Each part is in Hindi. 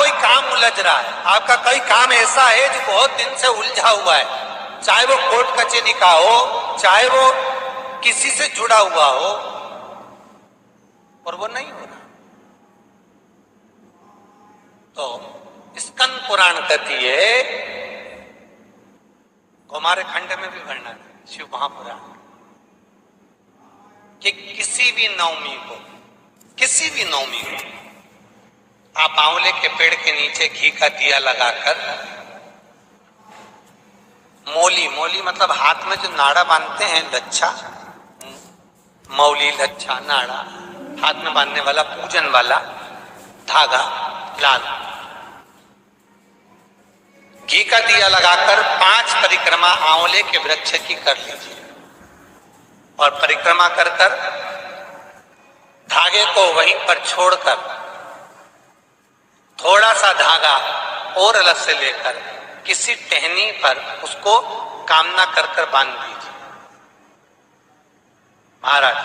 कोई काम उलझ रहा है, आपका कोई काम ऐसा है जो बहुत दिन से उलझा हुआ है, चाहे वो कोर्ट कचहरी का हो, चाहे वो किसी से जुड़ा हुआ हो, और वो नहीं हो रहा, तो स्कंद पुराण कहती है, हमारे खंड में भी वर्णन है शिव महापुराण, कि किसी भी नवमी को आप आंवले के पेड़ के नीचे घी का दिया लगाकर, मौली मतलब हाथ में जो नाड़ा बांधते हैं, लच्छा, मौली, लच्छा, नाड़ा, हाथ में बांधने वाला पूजन वाला धागा लाल, घी का दिया लगाकर 5 परिक्रमा आंवले के वृक्ष की कर लीजिए, और परिक्रमा कर धागे को वहीं पर छोड़कर थोड़ा सा धागा और अलग से लेकर किसी टहनी पर उसको कामना कर बांध दीजिए। महाराज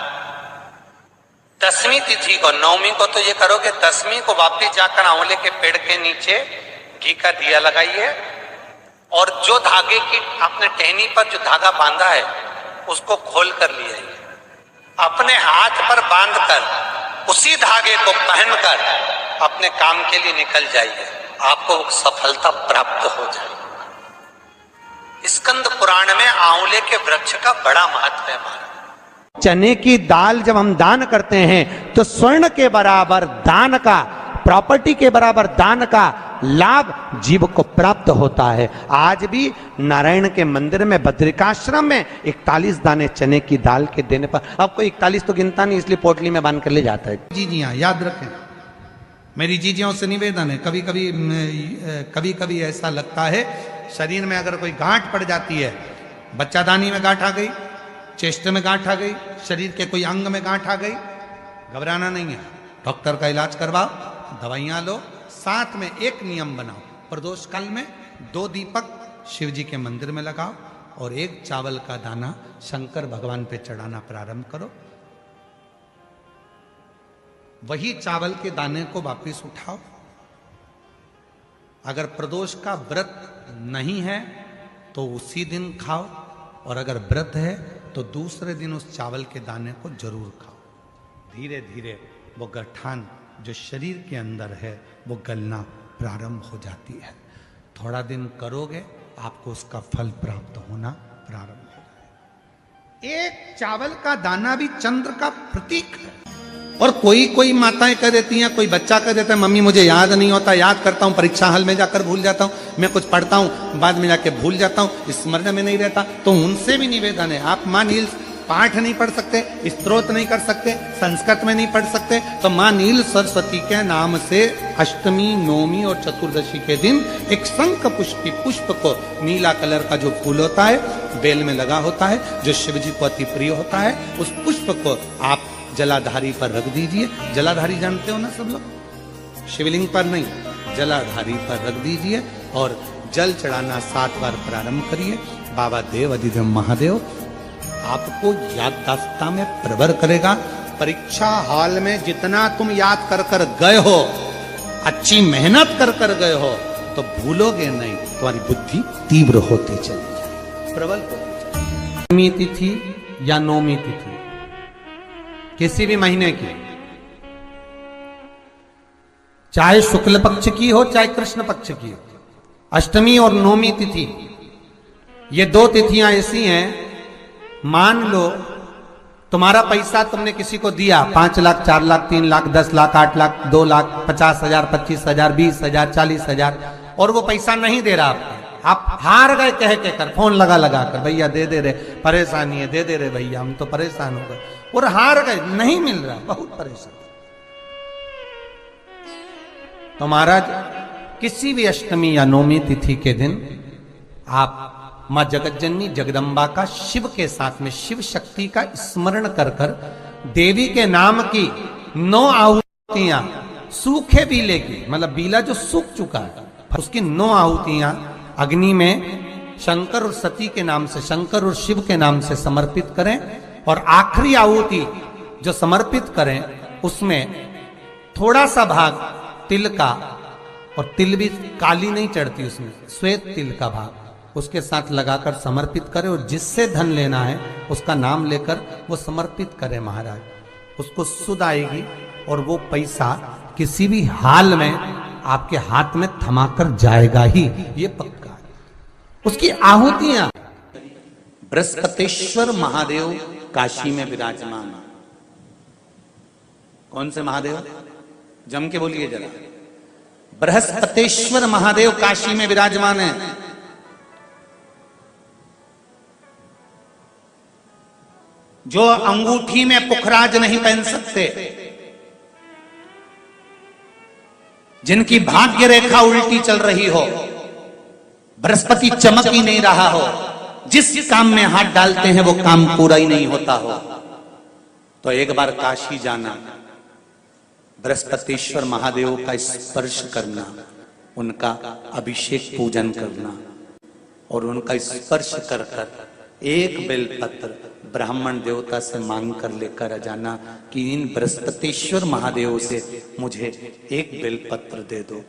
10वीं तिथि को, 9वीं को तो ये करोगे, 10वीं को वापिस जाकर आंवले के पेड़ के नीचे घी का दिया लगाइए, और जो धागे की आपने टहनी पर जो धागा बांधा है उसको खोल कर ले आइए, अपने हाथ पर बांधकर उसी धागे को पहनकर अपने काम के लिए निकल जाइए, आपको सफलता प्राप्त हो जाएगी। स्कंद पुराण में आंवले के वृक्ष का बड़ा महत्व है। महाराज चने की दाल जब हम दान करते हैं तो स्वर्ण के बराबर दान का, प्रॉपर्टी के बराबर दान का लाभ जीव को प्राप्त होता है। आज भी नारायण के मंदिर में बद्रिकाश्रम में 41 दाने चने की दाल के देने पर, आपको 41 तो गिनता नहीं, इसलिए पोटली में बांध कर ले जाता है। जीजियां याद रखें, मेरी जीजियों से निवेदन है, कभी कभी ऐसा लगता है शरीर में अगर कोई गांठ पड़ जाती है, बच्चादानी में गांठ आ गई, चेस्ट में गांठ आ गई, शरीर के कोई अंग में गांठ आ गई, घबराना नहीं है, डॉक्टर का इलाज करवाओ, दवाइयां लो, साथ में एक नियम बनाओ, प्रदोष काल में 2 दीपक शिव जी के मंदिर में लगाओ और 1 चावल का दाना शंकर भगवान पे चढ़ाना प्रारंभ करो। वही चावल के दाने को वापस उठाओ। अगर प्रदोष का व्रत नहीं है तो उसी दिन खाओ, और अगर व्रत है तो दूसरे दिन उस चावल के दाने को जरूर खाओ। धीरे धीरे वो गठान जो शरीर के अंदर है वो गलना प्रारंभ हो जाती है। थोड़ा दिन करोगे आपको उसका फल प्राप्त होना प्रारंभ हो जाएगा। 1 चावल का दाना भी चंद्र का प्रतीक है। और कोई माताएं कह देती हैं, कोई बच्चा कह देता है, मम्मी मुझे याद नहीं होता, याद करता हूं परीक्षा हॉल में जाकर भूल जाता हूं, मैं कुछ पढ़ता हूं बाद में जाके भूल जाता हूं, स्मरण में नहीं रहता। तो उनसे भी निवेदन है, आप मां नील पाठ नहीं पढ़ सकते, स्तोत्र नहीं कर सकते, संस्कृत में नहीं पढ़ सकते, तो मां नील सरस्वती के नाम से अष्टमी, नवमी और चतुर्दशी के दिन एक शंख पुष्प को, नीला कलर का जो फूल होता है बेल में लगा होता है, जो शिव जी को अति प्रिय होता है, उस पुष्प को आप जलाधारी पर रख दीजिए। जलाधारी जानते हो ना सब लोग, शिवलिंग पर नहीं, जलाधारी पर रख दीजिए और जल चढ़ाना 7 बार प्रारंभ करिए। बाबा देव अधिदेव महादेव आपको याददाश्ता में प्रवर करेगा। परीक्षा हॉल में जितना तुम याद कर गए हो, अच्छी मेहनत कर गए हो, तो भूलोगे नहीं, तुम्हारी बुद्धि तीव्र होती चली जाए, प्रबल होती चली। 8वीं तिथि या 9वीं तिथि किसी भी महीने की, चाहे शुक्ल पक्ष की हो चाहे कृष्ण पक्ष की हो, अष्टमी और 9वीं तिथि, ये 2 तिथियां ऐसी हैं, मान लो तुम्हारा पैसा तुमने किसी को दिया, 5 लाख, 4 लाख, 3 लाख, 10 लाख, 8 लाख, 2 लाख, 50,000, 25,000, 20,000, 40,000, और वो पैसा नहीं दे रहा आपको, आप हार गए कह के कर, फोन लगा कर, भैया दे दे रे, परेशानी है, दे दे रे भैया, हम तो परेशान हो गए, और हार गए, नहीं मिल रहा, बहुत परेशान। तो महाराज किसी भी अष्टमी या 9वीं तिथि के दिन आप मां जगतजननी जगदम्बा का शिव के साथ में, शिव शक्ति का स्मरण कर देवी के नाम की 9 आहुतियां, सूखे बीले की, मतलब बीला जो सूख चुका है, उसकी 9 आहुतियां अग्नि में शंकर और सती के नाम से, शंकर और शिव के नाम से समर्पित करें, और आखिरी आहुति जो समर्पित करें उसमें थोड़ा सा भाग तिल का और तिल भी काली नहीं चढ़ती उसमें, श्वेत तिल का भाग उसके साथ लगाकर समर्पित करे, और जिससे धन लेना है उसका नाम लेकर वो समर्पित करे महाराज, उसको सुध आएगी और वो पैसा किसी भी हाल में आपके हाथ में थमाकर जाएगा ही, ये पक्का है। उसकी आहुतियां। बृहस्पतेश्वर महादेव काशी में विराजमान। कौन से महादेव? जम के बोलिए जरा। बृहस्पतेश्वर महादेव काशी में विराजमान है। जो अंगूठी में पुखराज नहीं पहन सकते, जिनकी भाग्य रेखा उल्टी चल रही हो, बृहस्पति चमक ही नहीं रहा हो, जिस काम में हाथ डालते हैं वो काम पूरा ही नहीं होता हो, तो एक बार काशी जाना, बृहस्पतिश्वर महादेव का स्पर्श करना, उनका अभिषेक पूजन करना और उनका स्पर्श कर कर एक बेलपत्र ब्राह्मण देवता से मांग कर लेकर आ जाना कि इन बृहस्पतिश्वर महादेव से मुझे एक बेलपत्र दे दो।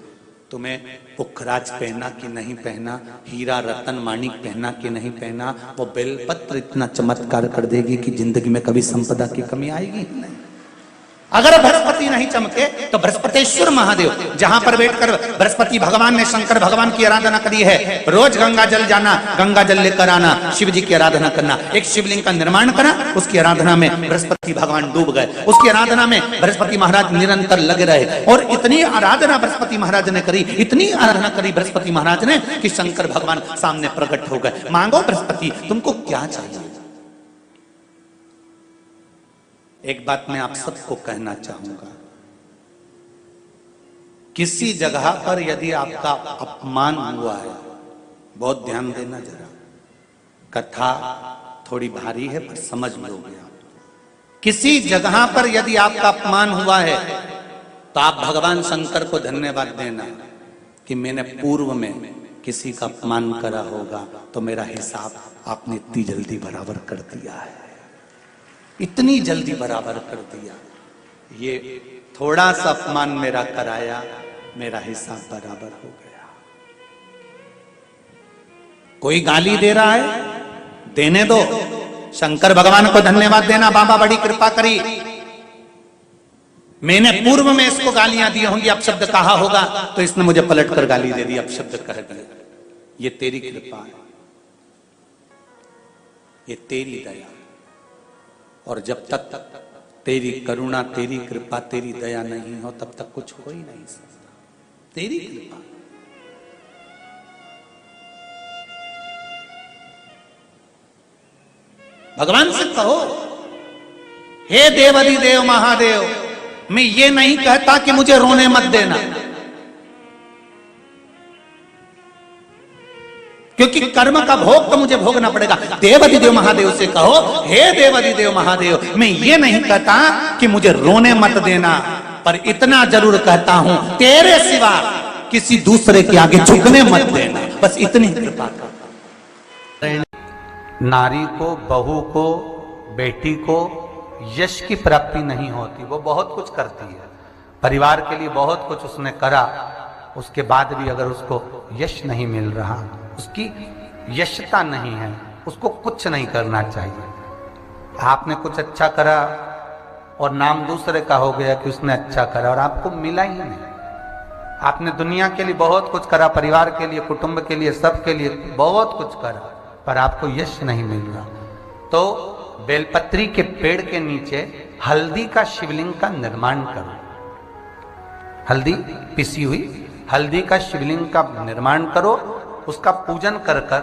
तुम्हें पुखराज पहना कि नहीं पहना, हीरा रतन माणिक पहना कि नहीं पहना, वो बेलपत्र इतना चमत्कार कर देगी कि जिंदगी में कभी संपदा की कमी आएगी ही नहीं। अगर बृहस्पति नहीं चमके तो बृहस्पतिश्वर महादेव, जहां पर बैठकर बृहस्पति भगवान ने शंकर भगवान की आराधना करी है, रोज गंगा जल जाना, गंगा जल लेकर आना, शिव जी की आराधना करना, एक शिवलिंग का निर्माण करा, उसकी आराधना में बृहस्पति भगवान डूब गए, उसकी आराधना में बृहस्पति महाराज निरंतर लगे रहे, और इतनी आराधना बृहस्पति महाराज ने करी, इतनी आराधना करी बृहस्पति महाराज ने कि शंकर भगवान सामने प्रकट हो गए। मांगो बृहस्पति, तुमको क्या चाहिए? एक बात मैं आप सबको कहना चाहूंगा, किसी जगह पर यदि आपका अपमान हुआ है, बहुत ध्यान देना जरा, कथा थोड़ी भारी है पर समझ लोगे आप। किसी जगह पर यदि आपका अपमान हुआ है तो आप भगवान शंकर को धन्यवाद देना कि मैंने पूर्व में किसी का अपमान करा होगा तो मेरा हिसाब आपने इतनी जल्दी बराबर कर दिया है, इतनी जल्दी बराबर कर दिया। ये थोड़ा सा अपमान मेरा कराया, मेरा हिसाब बराबर हो गया। कोई गाली दे रहा है, देने दो, शंकर भगवान को धन्यवाद देना, बाबा बड़ी कृपा करी, मैंने पूर्व में इसको गालियां दी होंगी, अपशब्द कहा होगा तो इसने मुझे पलट कर गाली दे दी, अपशब्द कह दिया। ये तेरी कृपा है, ये तेरी दया, और जब तक तेरी करुणा, तेरी कृपा, तेरी दया नहीं हो तब तक कुछ हो ही नहीं सकता। तेरी कृपा। भगवान से कहो, हे देवाधिदेव महादेव, मैं ये नहीं कहता कि मुझे रोने मत देना, क्योंकि कर्म का भोग तो मुझे भोगना पड़ेगा। देवाधिदेव महादेव से कहो, हे देवाधिदेव महादेव, मैं ये नहीं कहता कि मुझे रोने मत देना, पर इतना जरूर कहता हूं, तेरे सिवा किसी दूसरे के आगे झुकने मत देना, बस इतनी कृपा कर। नारी को, बहू को, बेटी को यश की प्राप्ति नहीं होती, वो बहुत कुछ करती है, परिवार के लिए बहुत कुछ उसने करा, उसके बाद भी अगर उसको यश नहीं मिल रहा, उसकी यशता नहीं है, उसको कुछ नहीं करना चाहिए। आपने कुछ अच्छा करा और नाम दूसरे का हो गया कि उसने अच्छा करा और आपको मिला ही नहीं। आपने दुनिया के लिए बहुत कुछ करा, परिवार के लिए, कुटुंब के लिए, सबके लिए बहुत कुछ करा, पर आपको यश नहीं मिल रहा, तो बेलपत्री के पेड़ के नीचे हल्दी का शिवलिंग का निर्माण करो। हल्दी पिसी हुई हल्दी का शिवलिंग का निर्माण करो, उसका पूजन कर कर,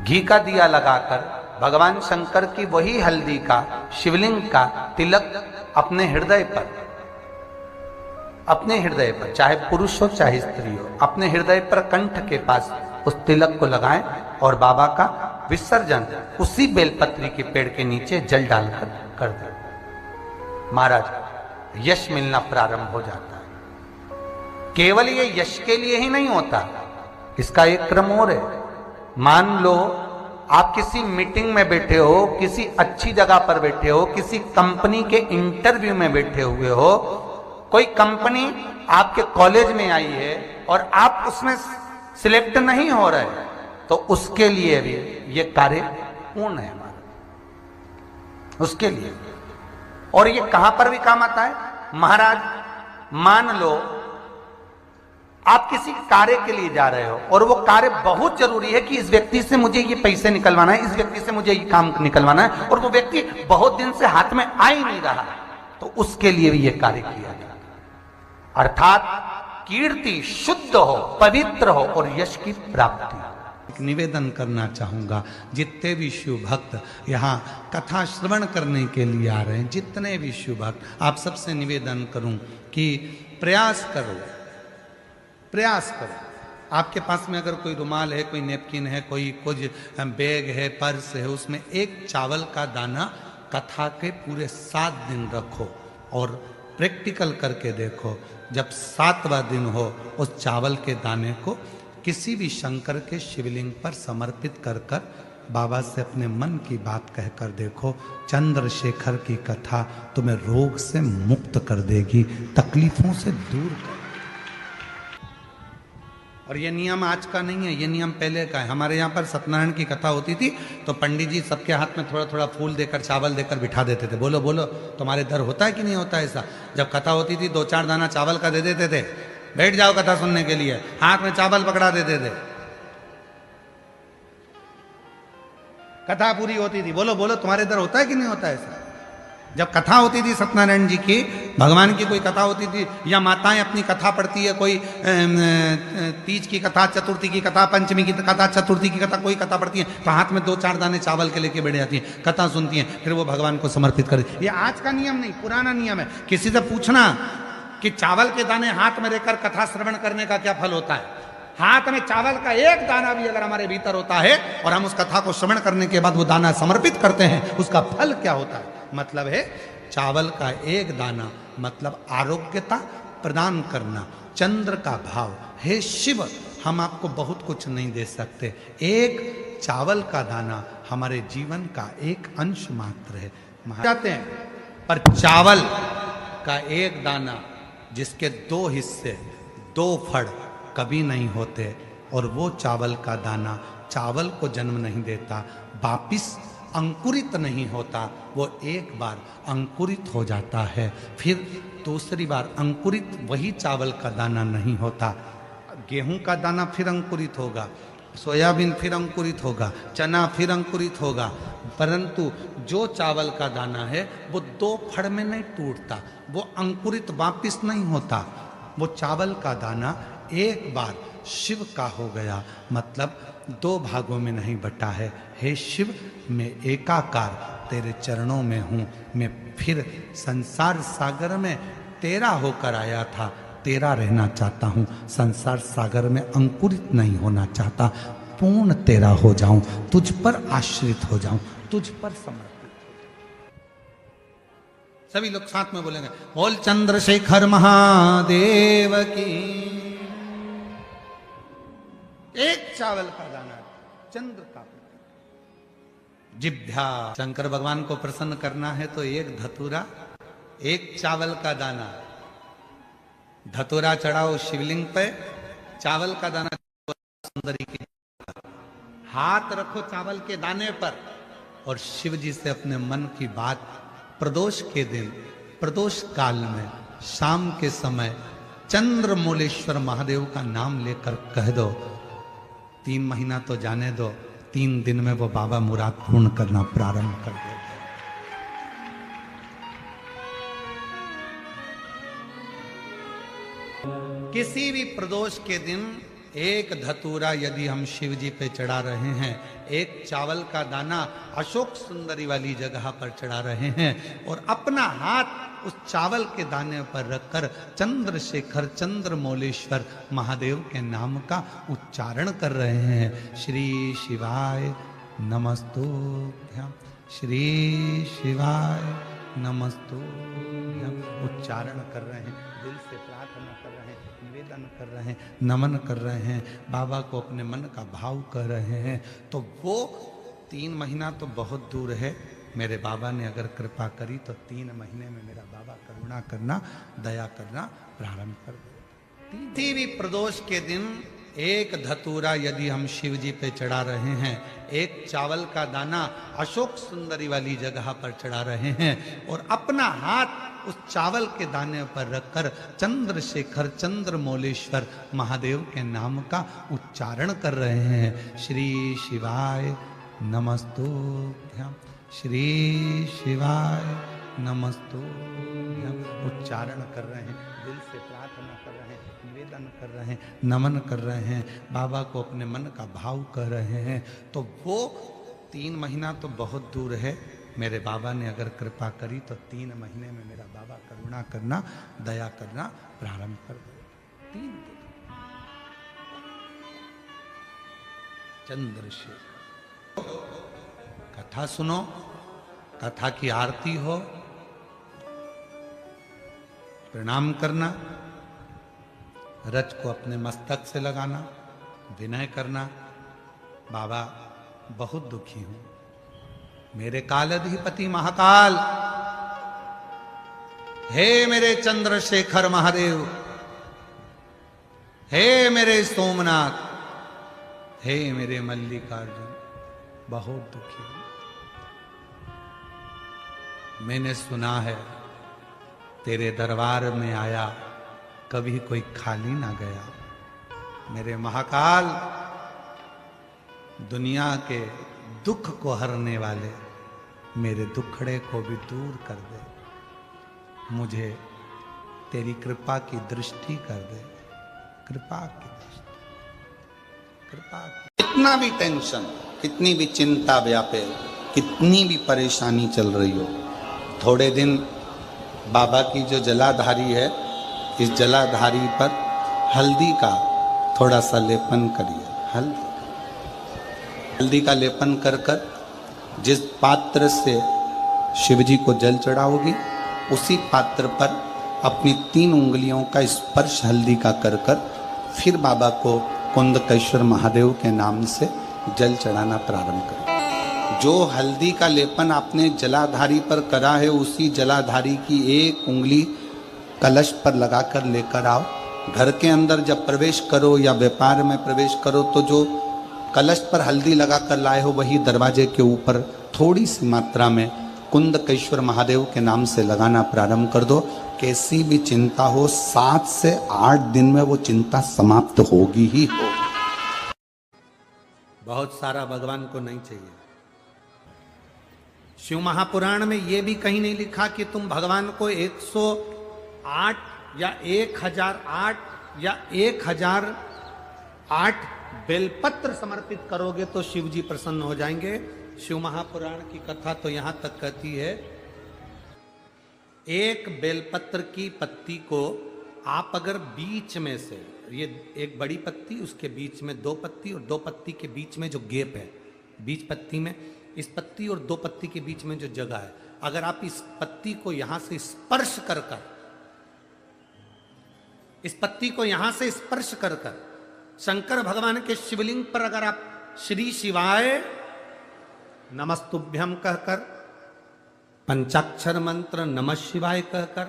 घी का दिया लगाकर भगवान शंकर की वही हल्दी का शिवलिंग का तिलक अपने हृदय पर, चाहे पुरुष हो चाहे स्त्री हो, अपने हृदय पर कंठ के पास उस तिलक को लगाएं और बाबा का विसर्जन उसी बेलपत्री के पेड़ के नीचे जल डालकर कर दें। महाराज, यश मिलना प्रारंभ हो जाता है। केवल ये यश के लिए ही नहीं होता, इसका एक क्रम और है। मान लो आप किसी मीटिंग में बैठे हो, किसी अच्छी जगह पर बैठे हो, किसी कंपनी के इंटरव्यू में बैठे हुए हो, कोई कंपनी आपके कॉलेज में आई है और आप उसमें सिलेक्ट नहीं हो रहे, तो उसके लिए भी ये कार्य पूर्ण है हमारा, उसके लिए। और ये कहां पर भी काम आता है महाराज, मान लो आप किसी कार्य के लिए जा रहे हो और वो कार्य बहुत जरूरी है कि इस व्यक्ति से मुझे ये पैसे निकलवाना है, इस व्यक्ति से मुझे ये काम निकलवाना है, और वो व्यक्ति बहुत दिन से हाथ में आ ही नहीं रहा, तो उसके लिए भी ये कार्य किया जाता है। अर्थात कीर्ति शुद्ध हो, पवित्र हो और यश की प्राप्ति। एक निवेदन करना चाहूंगा, जितने भी शिव भक्त यहाँ कथा श्रवण करने के लिए आ रहे हैं, जितने भी शिव भक्त, आप सबसे निवेदन करूं कि प्रयास करो, प्रयास करो। आपके पास में अगर कोई रुमाल है, कोई नेपकिन है, कोई कुछ बैग है, पर्स है, उसमें एक चावल का दाना कथा के पूरे 7 दिन रखो और प्रैक्टिकल करके देखो। जब 7वां दिन हो, उस चावल के दाने को किसी भी शंकर के शिवलिंग पर समर्पित कर कर बाबा से अपने मन की बात कहकर देखो। चंद्रशेखर की कथा तुम्हें रोग से मुक्त कर देगी, तकलीफों से दूर कर। और ये नियम आज का नहीं है, ये नियम पहले का है। हमारे यहाँ पर सत्यनारायण की कथा होती थी तो पंडित जी सबके हाथ में थोड़ा थोड़ा फूल देकर, चावल देकर बिठा देते थे। बोलो बोलो, तुम्हारे दर होता है कि नहीं होता ऐसा? जब कथा होती थी 2-4 दाना चावल का दे देते थे, बैठ जाओ कथा सुनने के लिए, हाथ में चावल पकड़ा देते थे, कथा पूरी होती थी। बोलो बोलो, तुम्हारे इधर होता है कि नहीं होता ऐसा? जब कथा होती थी सत्यनारायण जी की, भगवान की कोई कथा होती थी, या माताएं अपनी कथा पढ़ती है, कोई तीज की कथा, चतुर्थी की कथा, पंचमी की कथा, चतुर्थी की कथा, कोई कथा पढ़ती है, तो हाथ में 2-4 दाने चावल के लेके बैठ जाती है, कथा सुनती हैं, फिर वो भगवान को समर्पित कर। ये आज का नियम नहीं, पुराना नियम है। किसी से पूछना कि चावल के दाने हाथ में लेकर कथा श्रवण करने का क्या फल होता है? हाथ में चावल का एक दाना भी अगर हमारे भीतर होता है और हम उस कथा को श्रवण करने के बाद वो दाना समर्पित करते हैं, उसका फल क्या होता है? मतलब है चावल का एक दाना मतलब आरोग्यता प्रदान करना, चंद्र का भाव। हे शिव, हम आपको बहुत कुछ नहीं दे सकते, एक चावल का दाना हमारे जीवन का एक अंश मात्र है। जाते हैं, पर चावल का एक दाना जिसके 2 हिस्से, 2 फड़ कभी नहीं होते, और वो चावल का दाना चावल को जन्म नहीं देता, वापिस अंकुरित नहीं होता, वो एक बार अंकुरित हो जाता है, फिर दूसरी बार अंकुरित वही चावल का दाना नहीं होता। गेहूं का दाना फिर अंकुरित होगा, सोयाबीन फिर अंकुरित होगा, चना फिर अंकुरित होगा, परंतु जो चावल का दाना है वो 2 फड़ में नहीं टूटता, वो अंकुरित वापिस नहीं होता। वो चावल का दाना एक बार शिव का हो गया, मतलब 2 भागों में नहीं बटा है। हे शिव, मैं एकाकार तेरे चरणों में हूँ, मैं फिर संसार सागर में तेरा होकर आया था, तेरा रहना चाहता हूँ, संसार सागर में अंकुरित नहीं होना चाहता, पूर्ण तेरा हो जाऊं, तुझ पर आश्रित हो जाऊं, तुझ पर समर्पित। सभी लोग साथ में बोलेंगे, बोल चंद्रशेखर महादेव की। एक चावल का दाना चंद्र का, जिभ्या। शंकर भगवान को प्रसन्न करना है तो एक धतूरा, एक चावल का दाना, धतूरा चढ़ाओ शिवलिंग पे, चावल का दाना सुंदरी की, हाथ रखो चावल के दाने पर और शिव जी से अपने मन की बात प्रदोष के दिन, प्रदोष काल में, शाम के समय चंद्रमौलेश्वर महादेव का नाम लेकर कह दो। 3 महीना तो जाने दो, 3 दिन में वो बाबा मुराद पूर्ण करना प्रारंभ कर दे। किसी भी प्रदोष के दिन एक धतूरा यदि हम शिव जी पे चढ़ा रहे हैं, एक चावल का दाना अशोक सुंदरी वाली जगह पर चढ़ा रहे हैं और अपना हाथ उस चावल के दाने पर रखकर चंद्रशेखर चंद्रमौलेश्वर महादेव के नाम का उच्चारण कर रहे हैं। श्री शिवाय नमस्तुभ्यं, श्री शिवाय नमस्तुभ्यं उच्चारण कर रहे हैं, दिल से प्रार्थना कर रहे हैं, निवेदन कर रहे हैं, नमन कर रहे हैं, बाबा को अपने मन का भाव कर रहे हैं। तो वो 3 महीना तो बहुत दूर है, मेरे बाबा ने अगर कृपा करी तो 3 महीने में मेरा बाबा करुणा करना, दया करना प्रारंभ कर दे। किसी भी प्रदोष के दिन एक धतूरा यदि हम शिव जी पे चढ़ा रहे हैं, एक चावल का दाना अशोक सुंदरी वाली जगह पर चढ़ा रहे हैं और अपना हाथ उस चावल के दाने पर रखकर चंद्रशेखर चंद्रमौलेश्वर महादेव के नाम का उच्चारण कर रहे हैं। श्री शिवाय नमस्तुभ्यं, श्री शिवाय नमस्तुभ्यं उच्चारण कर रहे हैं, दिल से प्रार्थना कर रहे हैं, निवेदन कर रहे हैं, नमन कर रहे हैं, बाबा को अपने मन का भाव कर रहे हैं। तो वो 3 महीना तो बहुत दूर है, मेरे बाबा ने अगर कृपा करी तो 3 महीने में मेरा बाबा करुणा करना, दया करना प्रारंभ कर दे। 3 चंद्रशेखर कथा सुनो, कथा की आरती हो, प्रणाम करना, रच को अपने मस्तक से लगाना, विनय करना। बाबा बहुत दुखी हूं, मेरे कालाधिपति महाकाल, हे मेरे चंद्रशेखर महादेव, हे मेरे सोमनाथ, हे मेरे मल्लिकार्जुन, बहुत दुखी हूं। मैंने सुना है तेरे दरबार में आया कभी कोई खाली ना गया। मेरे महाकाल, दुनिया के दुख को हरने वाले मेरे दुखड़े को भी दूर कर दे, मुझे तेरी कृपा की दृष्टि कर दे, कृपा की दृष्टि, कृपा की। कितना भी टेंशन, कितनी भी चिंता व्यापे, कितनी भी परेशानी चल रही हो, थोड़े दिन बाबा की जो जलाधारी है, इस जलाधारी पर हल्दी का थोड़ा सा लेपन करिए। हल्दी का लेपन कर कर जिस पात्र से शिवजी को जल चढ़ाओगी, उसी पात्र पर अपनी 3 उंगलियों का स्पर्श हल्दी का कर कर फिर बाबा को कुंदकेश्वर महादेव के नाम से जल चढ़ाना प्रारंभ करें। जो हल्दी का लेपन आपने जलाधारी पर करा है, उसी जलाधारी की 1 उंगली कलश पर लगाकर लेकर आओ। घर के अंदर जब प्रवेश करो या व्यापार में प्रवेश करो तो जो कलश पर हल्दी लगाकर लाए हो, वही दरवाजे के ऊपर थोड़ी सी मात्रा में कुंदकेश्वर महादेव के नाम से लगाना प्रारंभ कर दो। कैसी भी चिंता हो, 7 से 8 दिन में वो चिंता समाप्त होगी ही हो। बहुत सारा भगवान को नहीं चाहिए। शिव महापुराण में यह भी कहीं नहीं लिखा कि तुम भगवान को 108 या 1008 या 1008 बेलपत्र समर्पित करोगे तो शिव जी प्रसन्न हो जाएंगे। शिव महापुराण की कथा तो यहां तक कहती है, 1 बेलपत्र की पत्ती को आप अगर बीच में से, ये एक बड़ी पत्ती, उसके बीच में 2 पत्ती और 2 पत्ती के बीच में जो गैप है, बीच पत्ती में, इस पत्ती और 2 पत्ती के बीच में जो जगह है, अगर आप इस पत्ती को यहां से स्पर्श कर कर, इस पत्ती को यहां से स्पर्श कर कर शंकर भगवान के शिवलिंग पर अगर आप श्री शिवाय नमस्तुभ्यम कहकर, पंचाक्षर मंत्र नमः शिवाय कहकर,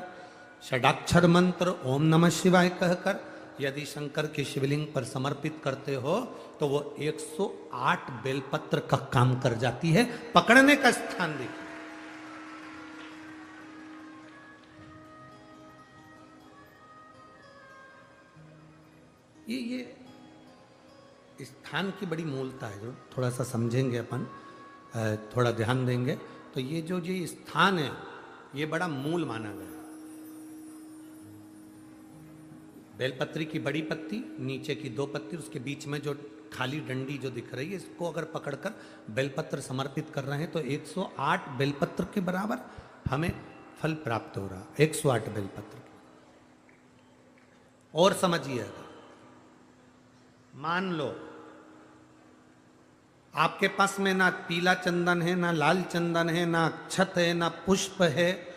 षडाक्षर मंत्र ओम नमः शिवाय कहकर यदि शंकर के शिवलिंग पर समर्पित करते हो तो वो 108 बेलपत्र का काम कर जाती है। पकड़ने का स्थान देखिए, ये स्थान की बड़ी मूलता है, जो थोड़ा सा समझेंगे अपन, थोड़ा ध्यान देंगे तो ये जो ये स्थान है, ये बड़ा मूल माना गया। बेलपत्री की बड़ी पत्ती, नीचे की 2 पत्ती, उसके बीच में जो खाली डंडी जो दिख रही है, इसको अगर पकड़कर बेलपत्र समर्पित कर रहे हैं तो 108 बेलपत्र के बराबर हमें फल प्राप्त हो रहा, 108 बेलपत्र। और समझिएगा, मान लो आपके पास में ना पीला चंदन है, ना लाल चंदन है, ना अक्षत है, ना पुष्प है,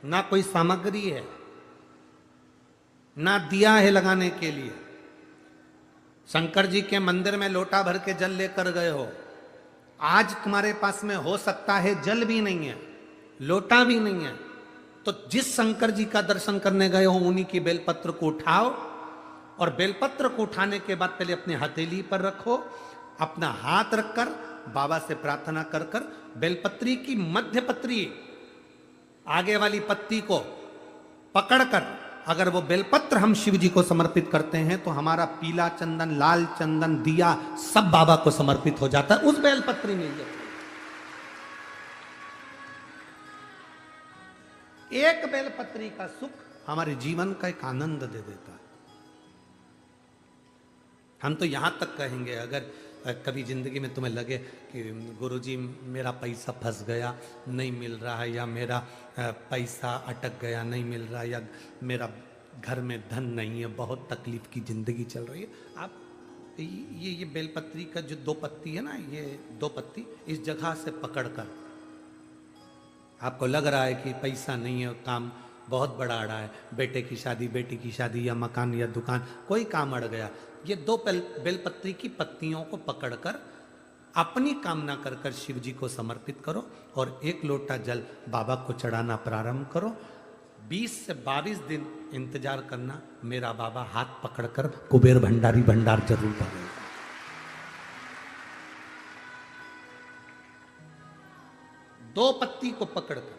ना कोई सामग्री है, ना दिया है लगाने के लिए। शंकर जी के मंदिर में लोटा भर के जल लेकर गए हो, आज तुम्हारे पास में हो सकता है जल भी नहीं है, लोटा भी नहीं है, तो जिस शंकर जी का दर्शन करने गए हो उन्हीं की बेलपत्र को उठाओ और बेलपत्र को उठाने के बाद पहले अपने हथेली पर रखो, अपना हाथ रखकर बाबा से प्रार्थना कर कर बेलपत्री की मध्य पत्री आगे वाली पत्ती को पकड़कर अगर वो बेलपत्र हम शिव जी को समर्पित करते हैं तो हमारा पीला चंदन, लाल चंदन, दिया सब बाबा को समर्पित हो जाता है उस बेलपत्री में। एक बेलपत्री का सुख हमारे जीवन का एक आनंद दे देता है। हम तो यहां तक कहेंगे, अगर कभी जिंदगी में तुम्हें लगे कि गुरुजी मेरा पैसा फंस गया नहीं मिल रहा है, या मेरा पैसा अटक गया नहीं मिल रहा, या मेरा घर में धन नहीं है, बहुत तकलीफ की जिंदगी चल रही है, आप ये बेलपत्री का जो 2 पत्ती है ना, ये 2 पत्ती इस जगह से पकड़कर, आपको लग रहा है कि पैसा नहीं है, काम बहुत बड़ा अड़ा है, बेटे की शादी, बेटी की शादी, या मकान या दुकान, कोई काम अड़ गया, ये 2 बेलपत्री की पत्तियों को पकड़कर अपनी कामना कर कर शिव जी को समर्पित करो और 1 लोटा जल बाबा को चढ़ाना प्रारंभ करो। 20 से 22 दिन इंतजार करना, मेरा बाबा हाथ पकड़कर कुबेर भंडारी भंडार जरूर भरेगा। दो पत्ती को पकड़कर,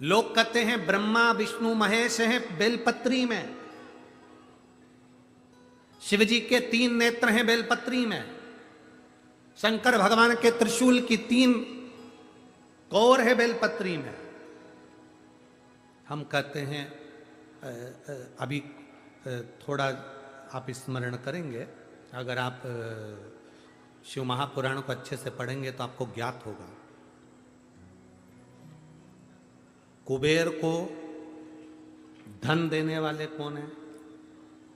लोग कहते हैं ब्रह्मा विष्णु महेश हैं बेलपत्री में, शिव जी के 3 नेत्र हैं बेलपत्री में, शंकर भगवान के त्रिशूल की 3 कोर है बेलपत्री में। हम कहते हैं अभी थोड़ा आप स्मरण करेंगे, अगर आप शिव महापुराण को अच्छे से पढ़ेंगे तो आपको ज्ञात होगा, कुबेर को धन देने वाले कौन है?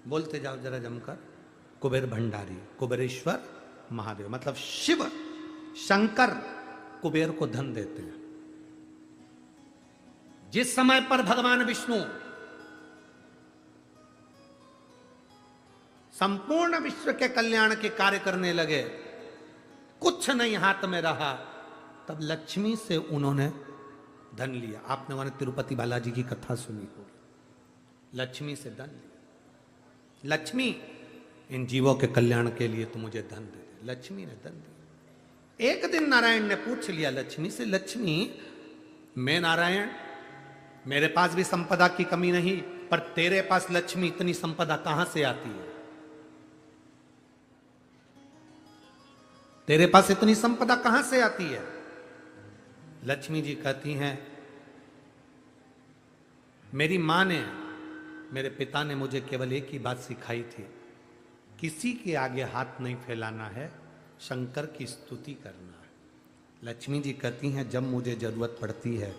बोलते जाओ जरा जमकर, कुबेर भंडारी, कुबेरेश्वर महादेव, मतलब शिव शंकर कुबेर को धन देते हैं। जिस समय पर भगवान विष्णु संपूर्ण विश्व के कल्याण के कार्य करने लगे, कुछ नहीं हाथ में रहा, तब लक्ष्मी से उन्होंने धन लिया। आपने वहां तिरुपति बालाजी की कथा सुनी होगी, लक्ष्मी से धन लिया। लक्ष्मी, इन जीवों के कल्याण के लिए तो मुझे धन दे दे। लक्ष्मी ने धन दिया। एक दिन नारायण ने पूछ लिया लक्ष्मी से, लक्ष्मी मैं नारायण, मेरे पास भी संपदा की कमी नहीं, पर तेरे पास लक्ष्मी इतनी संपदा कहां से आती है? तेरे पास इतनी संपदा कहां से आती है? लक्ष्मी जी कहती हैं, मेरी मां ने, मेरे पिता ने मुझे केवल एक ही बात सिखाई थी, किसी के आगे हाथ नहीं फैलाना है, शंकर की स्तुति करना है। लक्ष्मी जी कहती हैं, जब मुझे जरूरत पड़ती है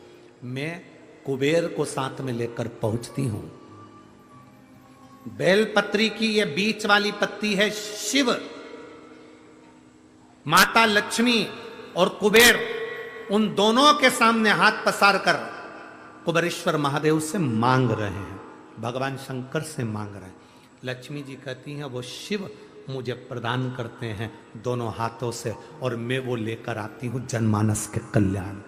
मैं कुबेर को साथ में लेकर पहुंचती हूं। बेलपत्री की ये बीच वाली पत्ती है शिव, माता लक्ष्मी और कुबेर, उन दोनों के सामने हाथ पसार कर कुबेरेश्वर महादेव से मांग रहे हैं, भगवान शंकर से मांग रहे हैं। लक्ष्मी जी कहती हैं, वो शिव मुझे प्रदान करते हैं दोनों हाथों से, और मैं वो लेकर आती हूं जनमानस के कल्याण।